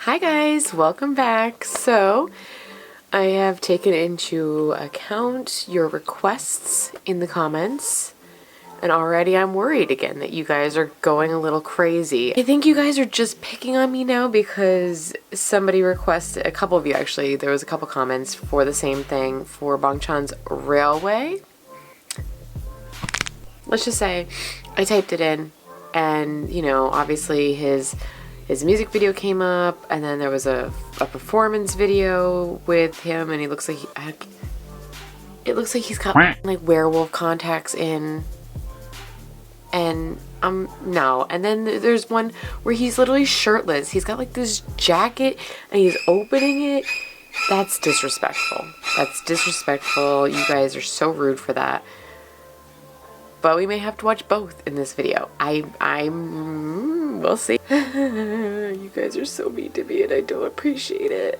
Hi guys, welcome back. So I have taken into account your requests in the comments, and already I'm worried again that you guys are going a little crazy. I think you guys are just picking on me now because somebody requested, a couple of you actually, there was a couple comments for the same thing for Bangchan's Railway. Let's just say I typed it in and, you know, obviously his music video came up, and then there was a performance video with him, and he looks like it looks like he's got like werewolf contacts in, and no. And then there's one where he's literally shirtless. He's got like this jacket and he's opening it. That's disrespectful. That's disrespectful. You guys are so rude for that. But we may have to watch both in this video. We'll see. You guys are so mean to me and I don't appreciate it.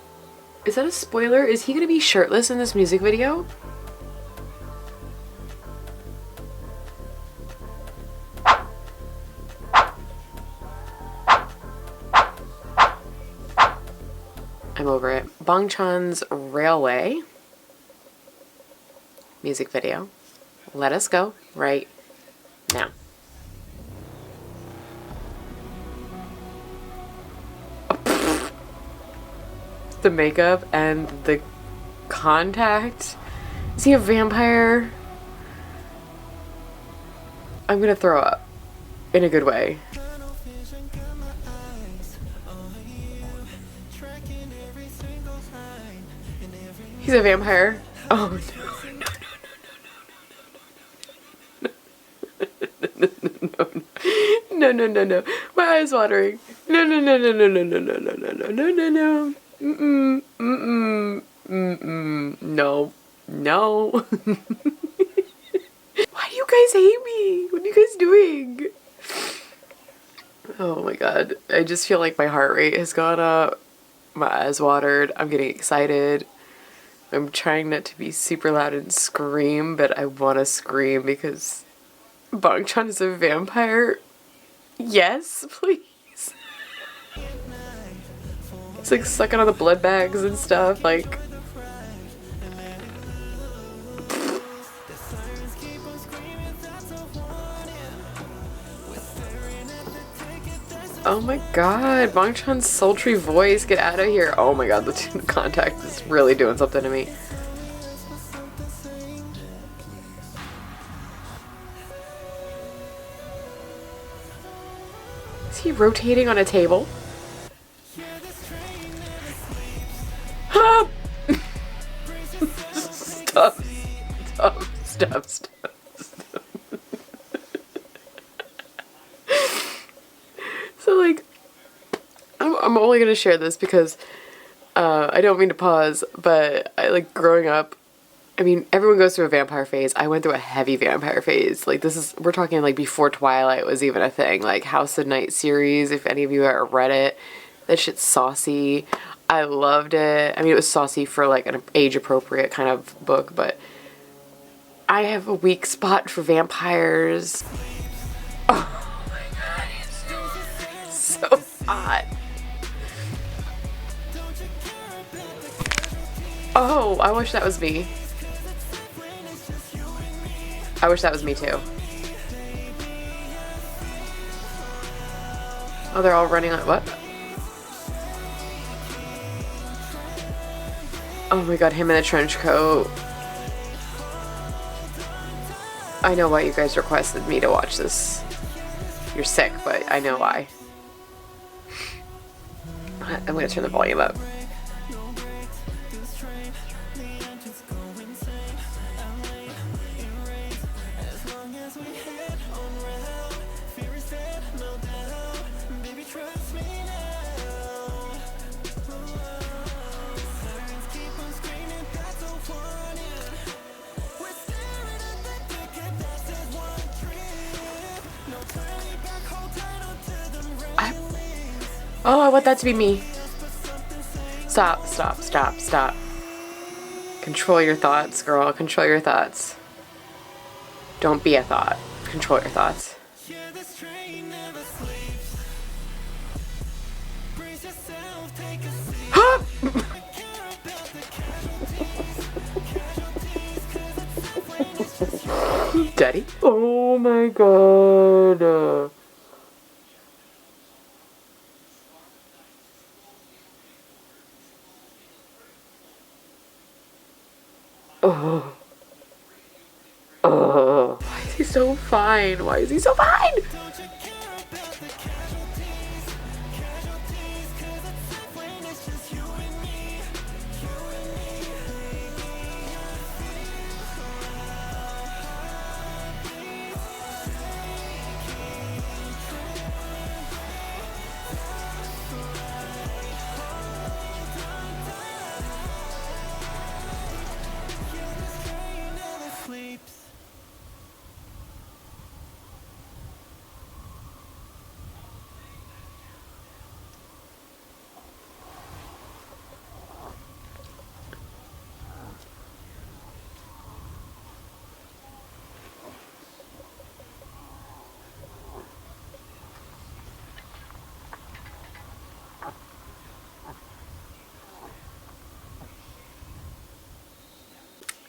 Is that a spoiler? Is he gonna be shirtless in this music video? I'm over it. Bangchan's Railway music video. Let us go right now. The makeup and the contact. Is he a vampire? I'm gonna throw up in a good way. He's a vampire. Oh no. No. My eyes watering. No. No. Why do you guys hate me? What are you guys doing? Oh my god. I just feel like my heart rate has gone up. My eyes watered. I'm getting excited. I'm trying not to be super loud and scream, but I want to scream because Bangchan is a vampire. Yes, please. It's like sucking on the blood bags and stuff, like. Oh my god, Bangchan's sultry voice, get out of here. Oh my god, the contact is really doing something to me. Is he rotating on a table? Stop. So like, I'm only gonna share this because I don't mean to pause, but I like growing up. I mean, everyone goes through a vampire phase. I went through a heavy vampire phase. Like we're talking like before Twilight was even a thing. Like House of Night series, if any of you ever read it, that shit's saucy. I loved it. I mean, it was saucy for like an age appropriate kind of book, but I have a weak spot for vampires. Oh my god, it's so hot. Oh, I wish that was me. I wish that was me too. Oh, they're all running on what? Oh my god, him in a trench coat. I know why you guys requested me to watch this. You're sick, but I know why. I'm gonna turn the volume up. Oh, I want that to be me. Stop. Control your thoughts, girl. Control your thoughts. Don't be a thought. Control your thoughts. Daddy? Oh my god. Oh. Oh. Why is he so fine? Why is he so fine?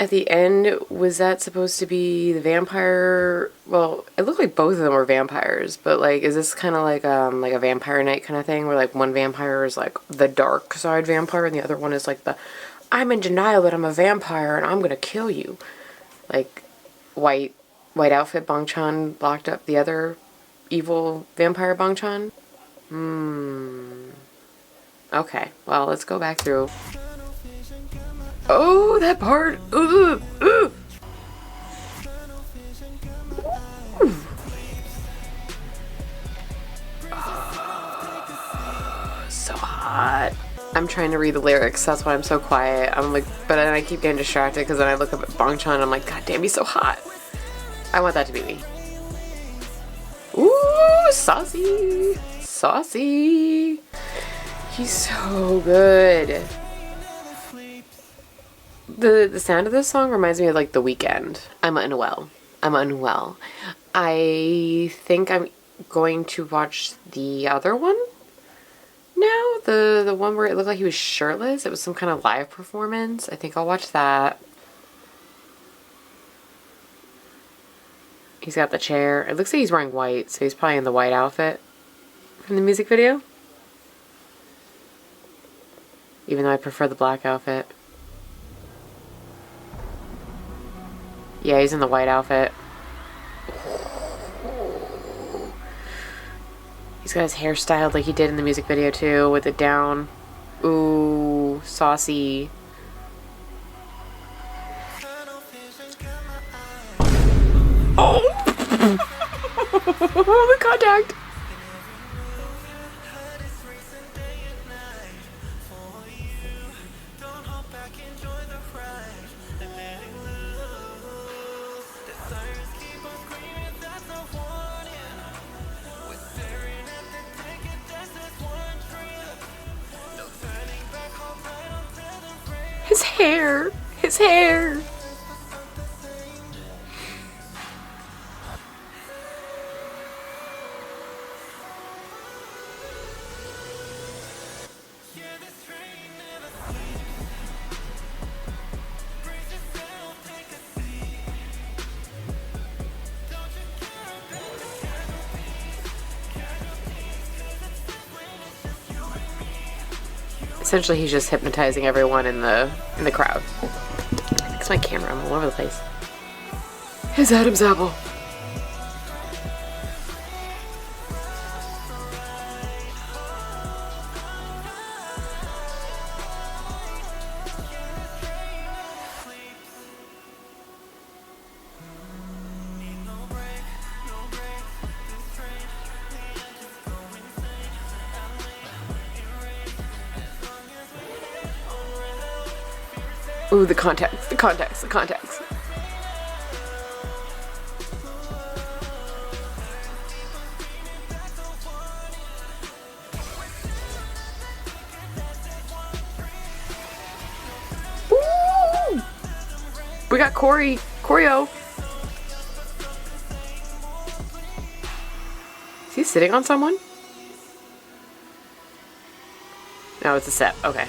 At the end, was that supposed to be the vampire? Well, it looked like both of them were vampires, but like, is this kind of like a vampire night kind of thing, where like one vampire is like the dark side vampire, and the other one is like the I'm in denial that I'm a vampire and I'm gonna kill you. Like, white outfit Bang-chan locked up the other evil vampire Bang-chan. Okay, well, let's go back through. Oh, that part! Ugh, ugh. So hot. I'm trying to read the lyrics, that's why I'm so quiet. I'm like, but then I keep getting distracted because then I look up at Bang-chan and I'm like, god damn, he's so hot. I want that to be me. Ooh, saucy. Saucy. He's so good. The sound of this song reminds me of like The Weeknd. I'm unwell. I think I'm going to watch the other one now. The one where it looked like he was shirtless. It was some kind of live performance. I think I'll watch that. He's got the chair. It looks like he's wearing white, so he's probably in the white outfit from the music video. Even though I prefer the black outfit. Yeah, he's in the white outfit. He's got his hair styled like he did in the music video too, with it down. Ooh, saucy. Oh! The contact! His hair! His hair! Essentially, he's just hypnotizing everyone in the crowd. Fix my camera. I'm all over the place. His Adam's apple. Ooh, the contacts. Ooh! We got Choreo. Is he sitting on someone? No, it's a set. Okay.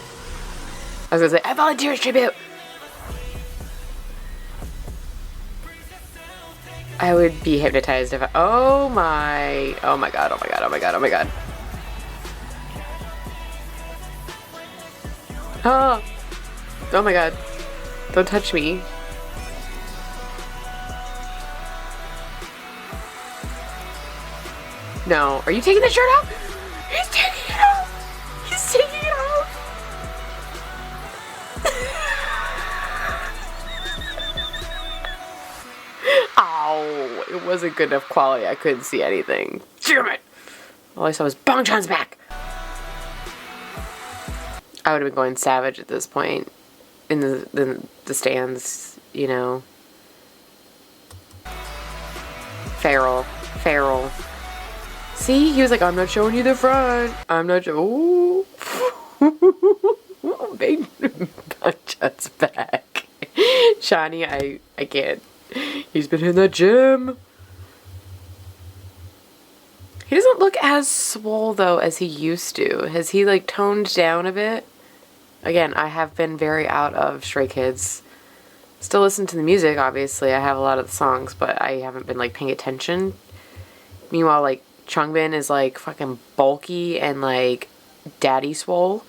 I was gonna say, I volunteer as tribute. I would be hypnotized if I, oh my god, oh my god, oh my god, oh my god. Oh, oh my god, don't touch me. No, are you taking the shirt out? He's taking it out! He's taking it out! Ow, it wasn't good enough quality. I couldn't see anything. Damn it! All I saw was Bangchan's back. I would have been going savage at this point in the stands, you know. Feral. See, he was like, I'm not showing you the front. I'm not showing. Ooh. Baby, Bangchan's back. Shani, I can't. He's been in the gym. He doesn't look as swole though as he used to. Has he like toned down a bit? Again, I have been very out of Stray Kids. Still listen to the music, obviously. I have a lot of the songs, but I haven't been like paying attention. Meanwhile, like Changbin is like fucking bulky and like daddy swole.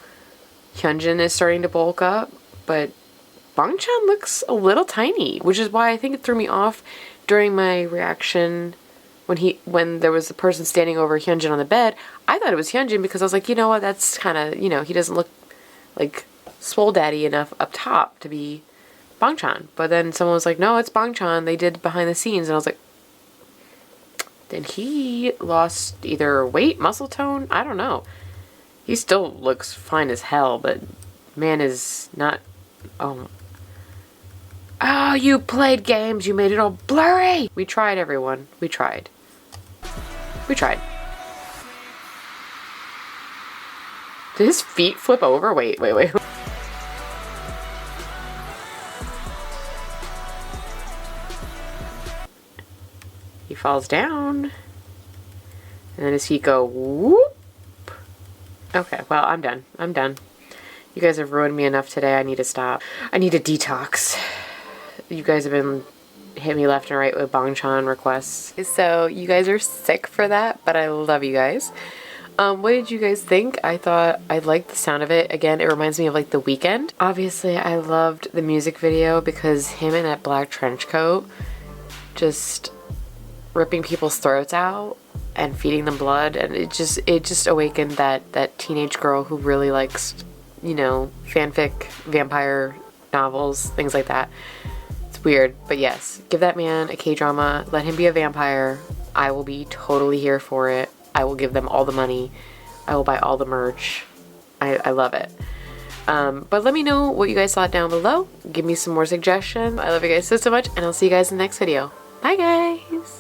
Hyunjin is starting to bulk up, but Bangchan looks a little tiny, which is why I think it threw me off during my reaction when there was a person standing over Hyunjin on the bed. I thought it was Hyunjin because I was like, you know what, that's kind of, you know, he doesn't look like swole daddy enough up top to be Bangchan. But then someone was like, no, it's Bangchan. They did behind the scenes. And I was like, then he lost either weight, muscle tone? I don't know. He still looks fine as hell, but man is not... Oh, you played games. You made it all blurry. We tried, everyone. We tried. Did his feet flip over? Wait. He falls down. And then his feet go whoop. Okay, well, I'm done. You guys have ruined me enough today. I need to stop. I need a detox. You guys have been hitting me left and right with Bangchan requests. So you guys are sick for that, but I love you guys. What did you guys think? I thought I liked the sound of it. Again, it reminds me of like The Weeknd. Obviously, I loved the music video because him in that black trench coat just ripping people's throats out and feeding them blood, and it just awakened that teenage girl who really likes, you know, fanfic, vampire novels, things like that. It's weird, but yes, give that man a K-drama, let him be a vampire. I will be totally here for it. I will give them all the money. I will buy all the merch. I love it. But let me know what you guys thought down below. Give me some more suggestions. I love you guys so much, and I'll see you guys in the next video. Bye, guys!